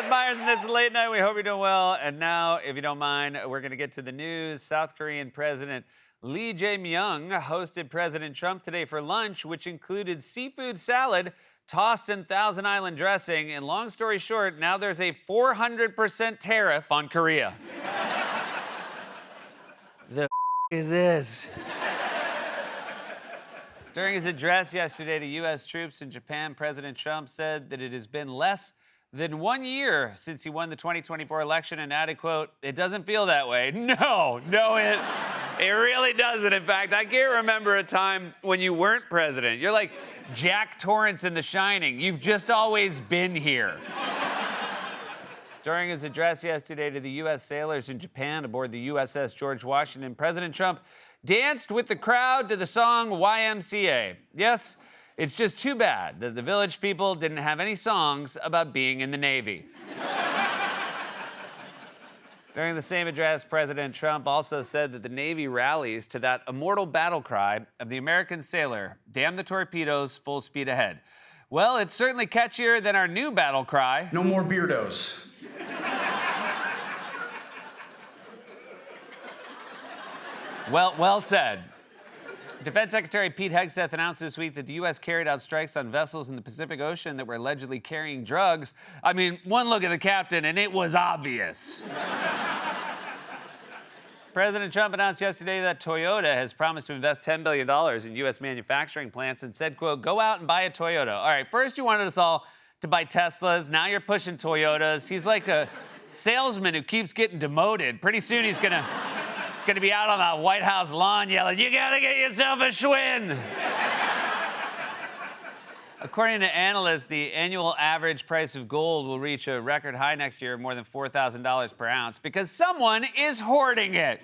Myers, and this is Late Night. We hope you're doing well. And now, if you don't mind, we're going to get to the news. South Korean President Lee Jae-myung hosted President Trump today for lunch, which included seafood salad tossed in Thousand Island dressing. And long story short, now there's a 400% tariff on Korea. The is this? During his address yesterday to U.S. troops in Japan, President Trump said that it has been less than 1 year since he won the 2024 election and added, quote, "It doesn't feel that way." No, it really doesn't. In fact, I can't remember a time when you weren't president. You're like Jack Torrance in The Shining. You've just always been here. During his address yesterday to the U.S. sailors in Japan aboard the USS George Washington, President Trump danced with the crowd to the song YMCA. Yes, it's just too bad that the Village People didn't have any songs about being in the Navy. During the same address, President Trump also said that the Navy rallies to that immortal battle cry of the American sailor, "Damn the torpedoes, full speed ahead." Well, it's certainly catchier than our new battle cry, "No more beardos." Well said. Defense Secretary Pete Hegseth announced this week that the U.S. carried out strikes on vessels in the Pacific Ocean that were allegedly carrying drugs. I mean, one look at the captain and it was obvious. President Trump announced yesterday that Toyota has promised to invest $10 billion in U.S. manufacturing plants and said, quote, "Go out and buy a Toyota." All right, first you wanted us all to buy Teslas. Now you're pushing Toyotas. He's like a salesman who keeps getting demoted. Pretty soon he's gonna be out on the White House lawn yelling, "You gotta get yourself a Schwinn." According to analysts, the annual average price of gold will reach a record high next year of more than $4,000 per ounce because someone is hoarding it.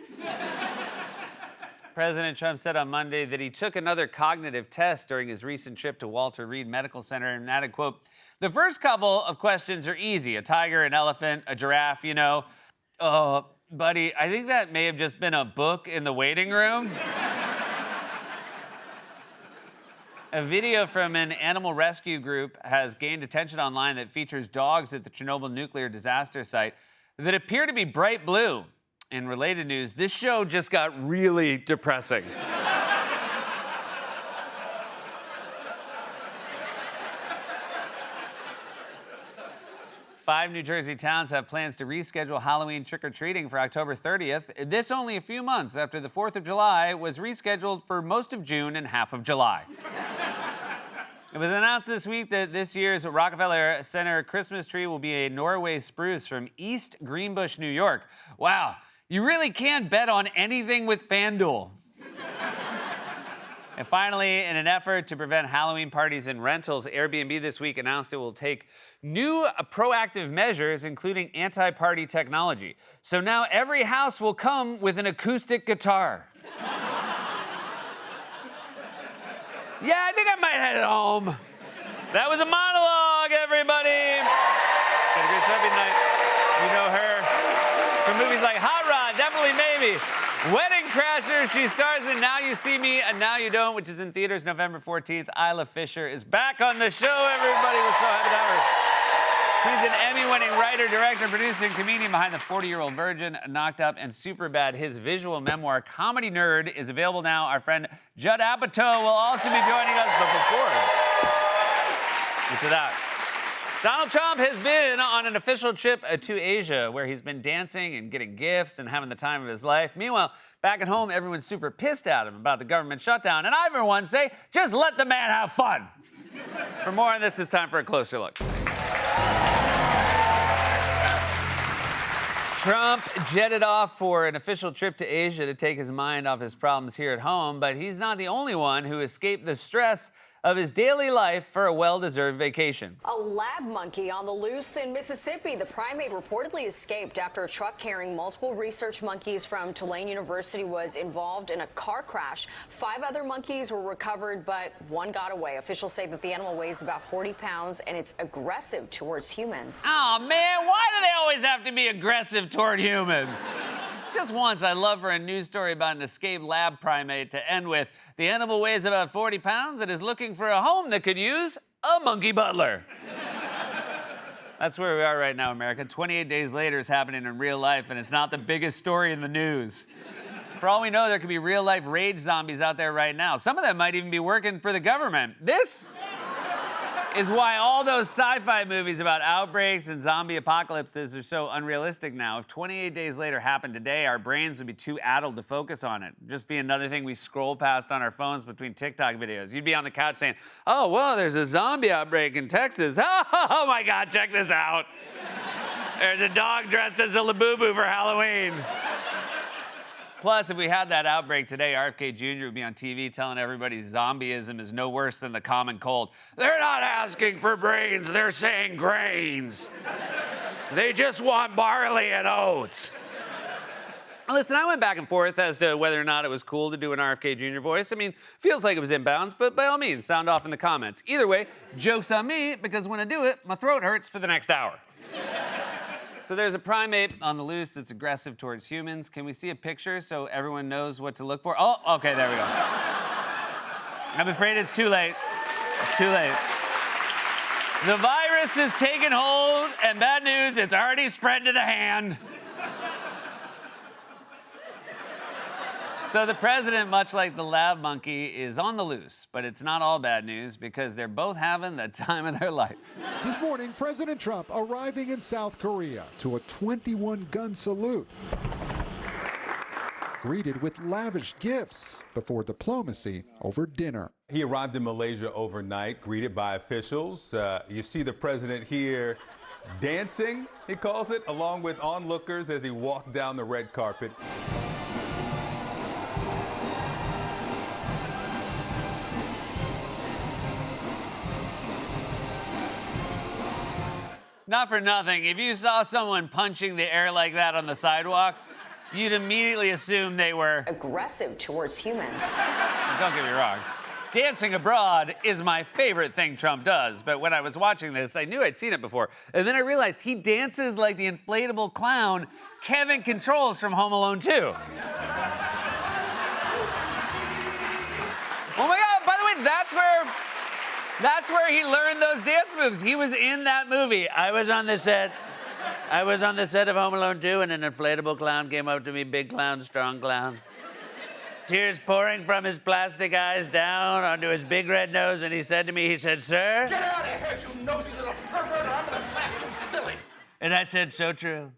President Trump said on Monday that he took another cognitive test during his recent trip to Walter Reed Medical Center and added, quote, "The first couple of questions are easy. A tiger, an elephant, a giraffe, you know. Buddy, I think that may have just been a book in the waiting room." A video from an animal rescue group has gained attention online that features dogs at the Chernobyl nuclear disaster site that appear to be bright blue. In related news, this show just got really depressing. 5 New Jersey towns have plans to reschedule Halloween trick-or-treating for October 30th. This only a few months after the 4th of July was rescheduled for most of June and half of July. It was announced this week that this year's Rockefeller Center Christmas tree will be a Norway spruce from East Greenbush, New York. Wow, you really can't bet on anything with FanDuel. And finally, in an effort to prevent Halloween parties and rentals, Airbnb this week announced it will take new proactive measures, including anti-party technology. So now every house will come with an acoustic guitar. Yeah, I think I might head home. That was a monologue, everybody. Had a great Sunday night. You know her from movies like Hot Rod, Definitely Maybe, Wedding Crashers. She stars in Now You See Me and Now You Don't, which is in theaters November 14th. Isla Fisher is back on the show, everybody. We're so happy to have her. She's an Emmy-winning writer, director, producer, and comedian behind The 40-Year-Old Virgin, Knocked Up, and Superbad. His visual memoir, Comedy Nerd, is available now. Our friend Judd Apatow will also be joining us. But before that, Donald Trump has been on an official trip to Asia, where he's been dancing and getting gifts and having the time of his life. Meanwhile, back at home, everyone's super pissed at him about the government shutdown. And I heard one say, just let the man have fun. For more on this, it's time for a closer look. Trump jetted off for an official trip to Asia to take his mind off his problems here at home, but he's not the only one who escaped the stress of his daily life for a well-deserved vacation. A lab monkey on the loose in Mississippi. The primate reportedly escaped after a truck carrying multiple research monkeys from Tulane University was involved in a car crash. 5 other monkeys were recovered, but one got away. Officials say that the animal weighs about 40 pounds and it's aggressive towards humans. Oh, man, why do they always have to be aggressive toward humans? Just once, I'd love for a news story about an escaped lab primate to end with, the animal weighs about 40 pounds and is looking for a home that could use a monkey butler. That's where we are right now, America. 28 days later is happening in real life, and it's not the biggest story in the news. For all we know, there could be real-life rage zombies out there right now. Some of them might even be working for the government. This is why all those sci-fi movies about outbreaks and zombie apocalypses are so unrealistic now. If 28 days later happened today, our brains would be too addled to focus on it. Just be another thing we scroll past on our phones between TikTok videos. You'd be on the couch saying, oh, well, there's a zombie outbreak in Texas. Oh my God, check this out. There's a dog dressed as a Labubu for Halloween. Plus, if we had that outbreak today, RFK Jr. would be on TV telling everybody zombieism is no worse than the common cold. They're not asking for brains, they're saying grains. They just want barley and oats. Listen, I went back and forth as to whether or not it was cool to do an RFK Jr. voice. I mean, feels like it was inbounds, but by all means, sound off in the comments. Either way, joke's on me, because when I do it, my throat hurts for the next hour. So there's a primate on the loose that's aggressive towards humans. Can we see a picture so everyone knows what to look for? Oh, okay, there we go. I'm afraid it's too late. It's too late. The virus has taken hold, and bad news, it's already spread to the hand. So the president, much like the lab monkey, is on the loose, but it's not all bad news because they're both having the time of their life. This morning, President Trump arriving in South Korea to a 21-gun salute. Greeted with lavish gifts before diplomacy over dinner. He arrived in Malaysia overnight, greeted by officials. You see the president here dancing, he calls it, along with onlookers as he walked down the red carpet. Not for nothing, if you saw someone punching the air like that on the sidewalk, you'd immediately assume they were aggressive towards humans. Don't get me wrong. Dancing abroad is my favorite thing Trump does, but when I was watching this, I knew I'd seen it before. And then I realized he dances like the inflatable clown Kevin controls from Home Alone 2. Oh my God, by the way, that's where he learned those dance moves. He was in that movie. I was on the set of Home Alone 2, and an inflatable clown came up to me, big clown, strong clown. Tears pouring from his plastic eyes down onto his big red nose, and he said to me, he said, sir? Get out of here, you nosy little pervert, or I'm gonna slap you silly. And I said, so true.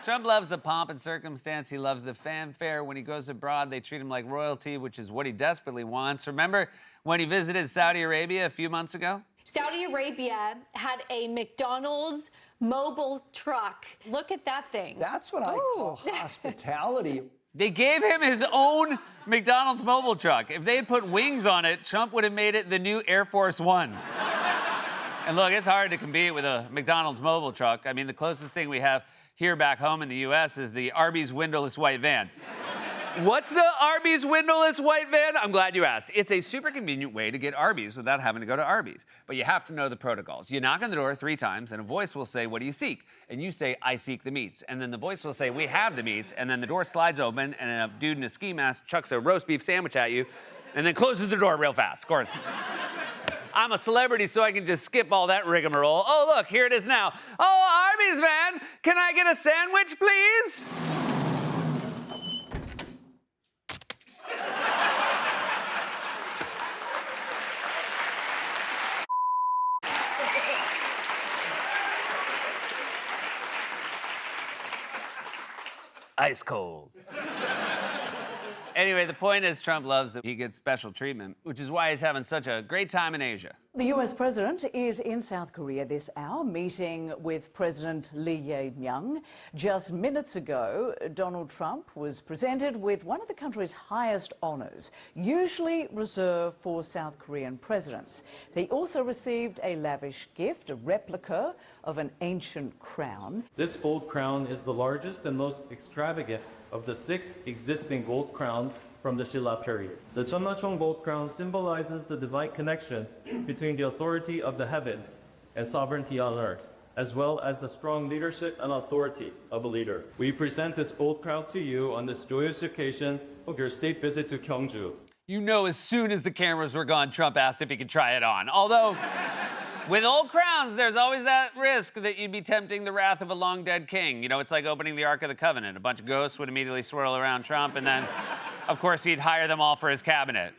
Trump loves the pomp and circumstance. He loves the fanfare. When he goes abroad, they treat him like royalty, which is what he desperately wants. Remember when he visited Saudi Arabia a few months ago? Saudi Arabia had a McDonald's mobile truck. Look at that thing. That's what I call hospitality. They gave him his own McDonald's mobile truck. If they had put wings on it, Trump would have made it the new Air Force One. And look, it's hard to compete with a McDonald's mobile truck. I mean, the closest thing we have here back home in the U.S. is the Arby's windowless white van. What's the Arby's windowless white van? I'm glad you asked. It's a super convenient way to get Arby's without having to go to Arby's. But you have to know the protocols. You knock on the door 3 times, and a voice will say, what do you seek? And you say, I seek the meats. And then the voice will say, we have the meats. And then the door slides open, and a dude in a ski mask chucks a roast beef sandwich at you, and then closes the door real fast, of course. I'm a celebrity, so I can just skip all that rigmarole. Oh, look, here it is now. Oh, Arby's van, can I get a sandwich, please? Ice cold. Anyway, the point is Trump loves that he gets special treatment, which is why he's having such a great time in Asia. The US president is in South Korea this hour, meeting with President Lee Jae-myung. Just minutes ago, Donald Trump was presented with one of the country's highest honors, usually reserved for South Korean presidents. They also received a lavish gift, a replica of an ancient crown. This gold crown is the largest and most extravagant of the 6 existing gold crowns from the Shilla period. The Cheonnachong gold crown symbolizes the divine connection between the authority of the heavens and sovereignty on earth, as well as the strong leadership and authority of a leader. We present this gold crown to you on this joyous occasion of your state visit to Gyeongju. You know, as soon as the cameras were gone, Trump asked if he could try it on. Although, With old crowns, there's always that risk that you'd be tempting the wrath of a long-dead king. You know, it's like opening the Ark of the Covenant. A bunch of ghosts would immediately swirl around Trump, and then, of course, he'd hire them all for his cabinet.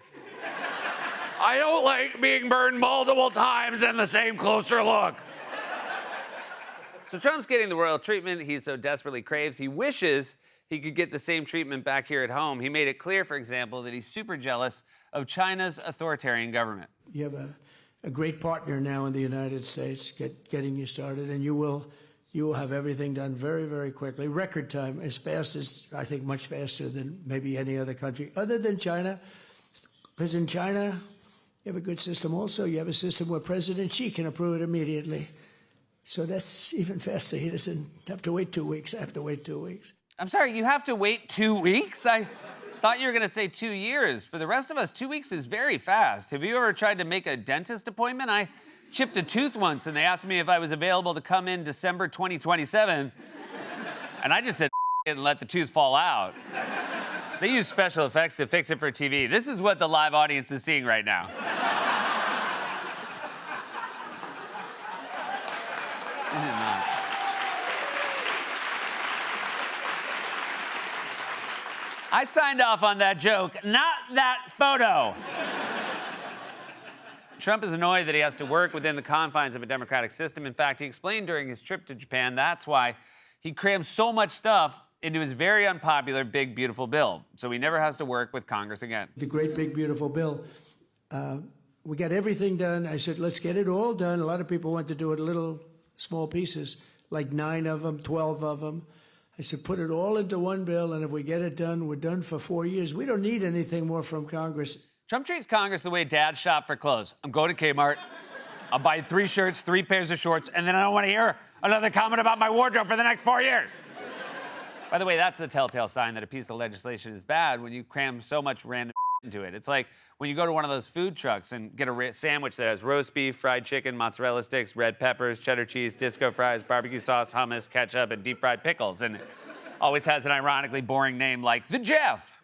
I don't like being burned multiple times in the same closer look. So Trump's getting the royal treatment he so desperately craves. He wishes he could get the same treatment back here at home. He made it clear, for example, that he's super jealous of China's authoritarian government. You have a great partner now in the United States getting you started, and you will have everything done very, very quickly. Record time, as fast as, I think, much faster than maybe any other country, other than China. Because in China, you have a good system also. You have a system where President Xi can approve it immediately. So that's even faster. He doesn't have to wait 2 weeks. I have to wait 2 weeks. I'm sorry, you have to wait 2 weeks? I thought you were going to say 2 years. For the rest of us, 2 weeks is very fast. Have you ever tried to make a dentist appointment? I chipped a tooth once, and they asked me if I was available to come in December 2027. And I just said and let the tooth fall out. They use special effects to fix it for TV. This is what the live audience is seeing right now. I signed off on that joke, not that photo. Trump is annoyed that he has to work within the confines of a democratic system. In fact, he explained during his trip to Japan that's why he crammed so much stuff into his very unpopular Big Beautiful Bill, so he never has to work with Congress again. The great Big Beautiful Bill. We got everything done. I said, let's get it all done. A lot of people want to do it little, small pieces, like 9 of them, 12 of them. I said, put it all into one bill, and if we get it done, we're done for 4 years. We don't need anything more from Congress. Trump treats Congress the way dads shop for clothes. I'm going to Kmart. I'll buy 3 shirts, 3 pairs of shorts, and then I don't want to hear another comment about my wardrobe for the next 4 years. By the way, that's the telltale sign that a piece of legislation is bad, when you cram so much random into it. It's like when you go to one of those food trucks and get a sandwich that has roast beef, fried chicken, mozzarella sticks, red peppers, cheddar cheese, disco fries, barbecue sauce, hummus, ketchup, and deep fried pickles. And it always has an ironically boring name like The Jeff.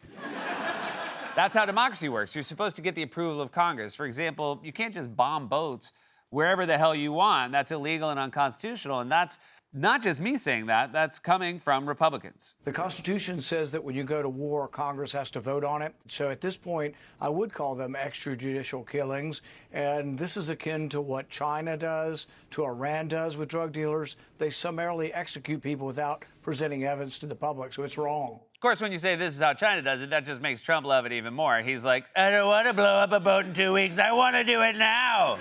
That's how democracy works. You're supposed to get the approval of Congress. For example, you can't just bomb boats wherever the hell you want. That's illegal and unconstitutional. And that's not just me saying that. That's coming from Republicans. The Constitution says that when you go to war, Congress has to vote on it. So at this point, I would call them extrajudicial killings. And this is akin to what China does, to Iran does with drug dealers. They summarily execute people without presenting evidence to the public. So it's wrong. Of course, when you say this is how China does it, that just makes Trump love it even more. He's like, I don't want to blow up a boat in 2 weeks. I want to do it now.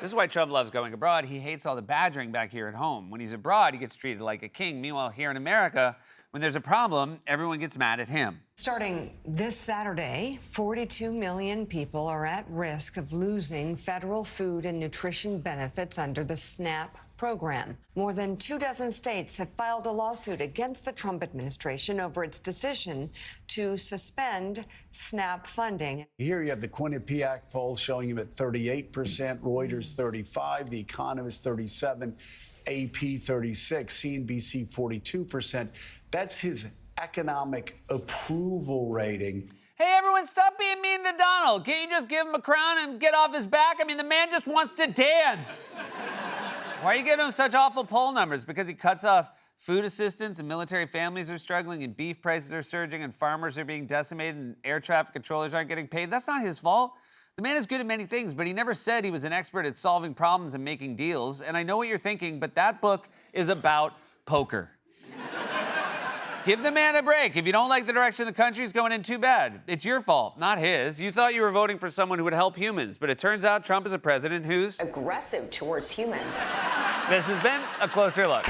This is why Trump loves going abroad. He hates all the badgering back here at home. When he's abroad, he gets treated like a king. Meanwhile, here in America, when there's a problem, everyone gets mad at him. Starting this Saturday, 42 million people are at risk of losing federal food and nutrition benefits under the SNAP program. More than 24 states have filed a lawsuit against the Trump administration over its decision to suspend SNAP funding. Here you have the Quinnipiac poll showing him at 38%, Reuters 35%, The Economist 37%, AP 36%, CNBC 42%. That's his economic approval rating. Hey, everyone, stop being mean to Donald. Can't you just give him a crown and get off his back? I mean, the man just wants to dance. Why are you giving him such awful poll numbers? Because he cuts off food assistance and military families are struggling and beef prices are surging and farmers are being decimated and air traffic controllers aren't getting paid? That's not his fault. The man is good at many things, but he never said he was an expert at solving problems and making deals. And I know what you're thinking, but that book is about poker. Give the man a break. If you don't like the direction the country's going in, too bad. It's your fault, not his. You thought you were voting for someone who would help humans, but it turns out Trump is a president who's aggressive towards humans. This has been A Closer Look.